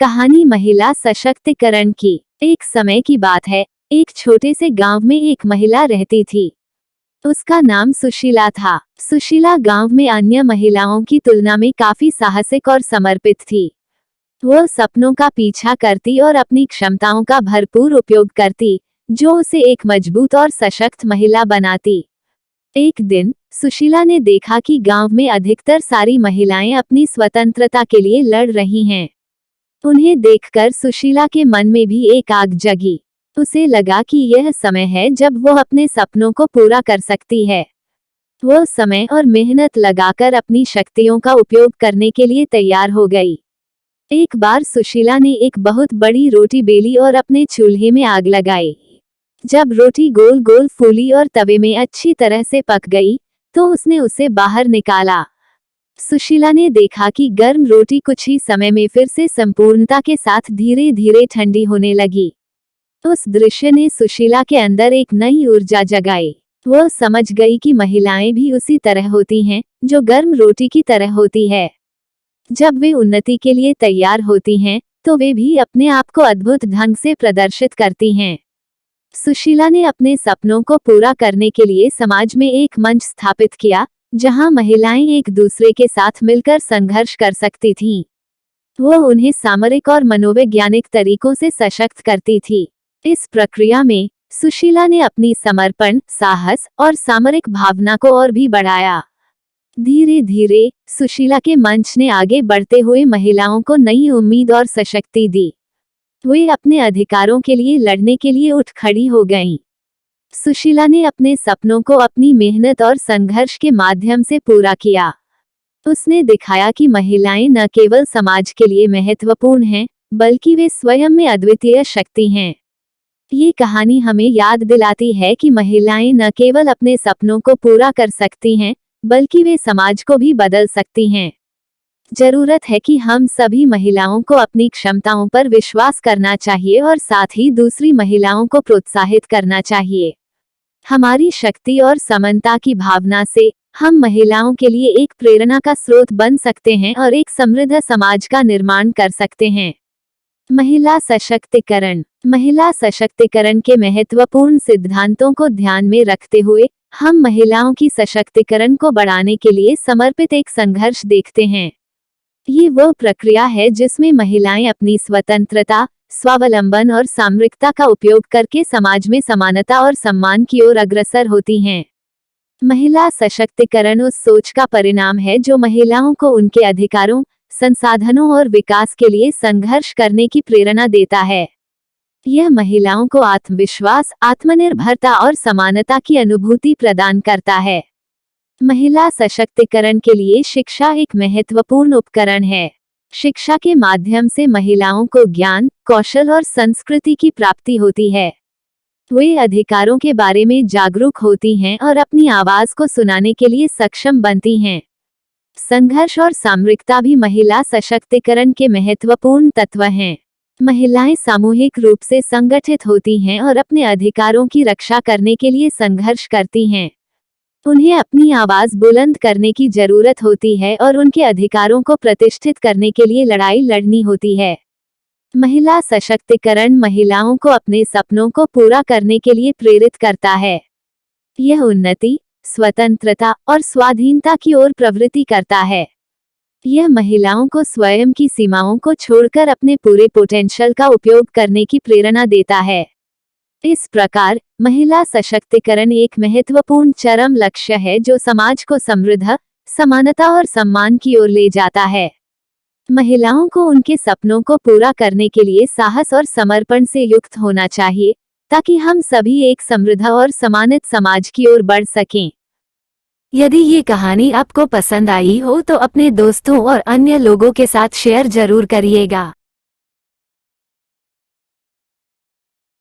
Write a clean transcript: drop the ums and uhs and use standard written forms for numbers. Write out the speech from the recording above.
कहानी महिला सशक्तिकरण की। एक समय की बात है, एक छोटे से गांव में एक महिला रहती थी। उसका नाम सुशीला था। सुशीला गांव में अन्य महिलाओं की तुलना में काफी साहसिक और समर्पित थी। वह सपनों का पीछा करती और अपनी क्षमताओं का भरपूर उपयोग करती, जो उसे एक मजबूत और सशक्त महिला बनाती। एक दिन सुशीला ने देखा कि गांव में अधिकतर सारी महिलाएं अपनी स्वतंत्रता के लिए लड़ रही हैं। उन्हें देखकर सुशीला के मन में भी एक आग जगी। उसे लगा कि यह समय है जब वह अपने सपनों को पूरा कर सकती है। वह समय और मेहनत लगाकर अपनी शक्तियों का उपयोग करने के लिए तैयार हो गई। एक बार सुशीला ने एक बहुत बड़ी रोटी बेली और अपने चूल्हे में आग लगाई। जब रोटी गोल गोल फूली और तवे में अच्छी तरह से पक गई, तो उसने उसे बाहर निकाला। सुशीला ने देखा कि गर्म रोटी कुछ ही समय में फिर से संपूर्णता के साथ धीरे धीरे ठंडी होने लगी। उस दृश्य ने सुशीला के अंदर एक नई ऊर्जा जगाई। वह समझ गई कि महिलाएं भी उसी तरह होती हैं, जो गर्म रोटी की तरह होती है। जब वे उन्नति के लिए तैयार होती हैं, तो वे भी अपने आप को अद्भुत ढंग से प्रदर्शित करती हैं। सुशीला ने अपने सपनों को पूरा करने के लिए समाज में एक मंच स्थापित किया, जहां महिलाएं एक दूसरे के साथ मिलकर संघर्ष कर सकती थीं। वह उन्हें सामरिक और मनोवैज्ञानिक तरीकों से सशक्त करती थी। इस प्रक्रिया में सुशीला ने अपनी समर्पण, साहस और सामरिक भावना को और भी बढ़ाया। धीरे धीरे सुशीला के मंच ने आगे बढ़ते हुए महिलाओं को नई उम्मीद और सशक्ति दी। वे अपने अधिकारों के लिए लड़ने के लिए उठ खड़ी हो गईं। सुशीला ने अपने सपनों को अपनी मेहनत और संघर्ष के माध्यम से पूरा किया। उसने दिखाया कि महिलाएं न केवल समाज के लिए महत्वपूर्ण हैं, बल्कि वे स्वयं में अद्वितीय शक्ति हैं। ये कहानी हमें याद दिलाती है कि महिलाएं न केवल अपने सपनों को पूरा कर सकती हैं, बल्कि वे समाज को भी बदल सकती हैं। जरूरत है कि हम सभी महिलाओं को अपनी क्षमताओं पर विश्वास करना चाहिए और साथ ही दूसरी महिलाओं को प्रोत्साहित करना चाहिए। हमारी शक्ति और समानता की भावना से हम महिलाओं के लिए एक प्रेरणा का स्रोत बन सकते हैं और एक समृद्ध समाज का निर्माण कर सकते हैं। महिला सशक्तिकरण। महिला सशक्तिकरण के महत्वपूर्ण सिद्धांतों को ध्यान में रखते हुए हम महिलाओं की सशक्तिकरण को बढ़ाने के लिए समर्पित एक संघर्ष देखते हैं। ये वो प्रक्रिया है जिसमें महिलाएं अपनी स्वतंत्रता, स्वावलंबन और सामरिकता का उपयोग करके समाज में समानता और सम्मान की ओर अग्रसर होती हैं। महिला सशक्तिकरण उस सोच का परिणाम है जो महिलाओं को उनके अधिकारों, संसाधनों और विकास के लिए संघर्ष करने की प्रेरणा देता है। यह महिलाओं को आत्मविश्वास, आत्मनिर्भरता और समानता की अनुभूति प्रदान करता है। महिला सशक्तिकरण के लिए शिक्षा एक महत्वपूर्ण उपकरण है। शिक्षा के माध्यम से महिलाओं को ज्ञान, कौशल और संस्कृति की प्राप्ति होती है। वे अधिकारों के बारे में जागरूक होती हैं और अपनी आवाज को सुनाने के लिए सक्षम बनती हैं। संघर्ष और सामरिकता भी महिला सशक्तिकरण के महत्वपूर्ण तत्व हैं। महिलाएं सामूहिक रूप से संगठित होती हैं और अपने अधिकारों की रक्षा करने के लिए संघर्ष करती हैं। उन्हें अपनी आवाज बुलंद करने की जरूरत होती है और उनके अधिकारों को प्रतिष्ठित करने के लिए लड़ाई लड़नी होती है। महिला सशक्तिकरण महिलाओं को अपने सपनों को पूरा करने के लिए प्रेरित करता है। यह उन्नति, स्वतंत्रता और स्वाधीनता की ओर प्रवृत्ति करता है। यह महिलाओं को स्वयं की सीमाओं को छोड़कर अपने पूरे पोटेंशियल का उपयोग करने की प्रेरणा देता है। इस प्रकार महिला सशक्तिकरण एक महत्वपूर्ण चरम लक्ष्य है जो समाज को समृद्ध, समानता और सम्मान की ओर ले जाता है। महिलाओं को उनके सपनों को पूरा करने के लिए साहस और समर्पण से युक्त होना चाहिए, ताकि हम सभी एक समृद्ध और सम्मानित समाज की ओर बढ़ सकें। यदि ये कहानी आपको पसंद आई हो तो अपने दोस्तों और अन्य लोगों के साथ शेयर जरूर करिएगा।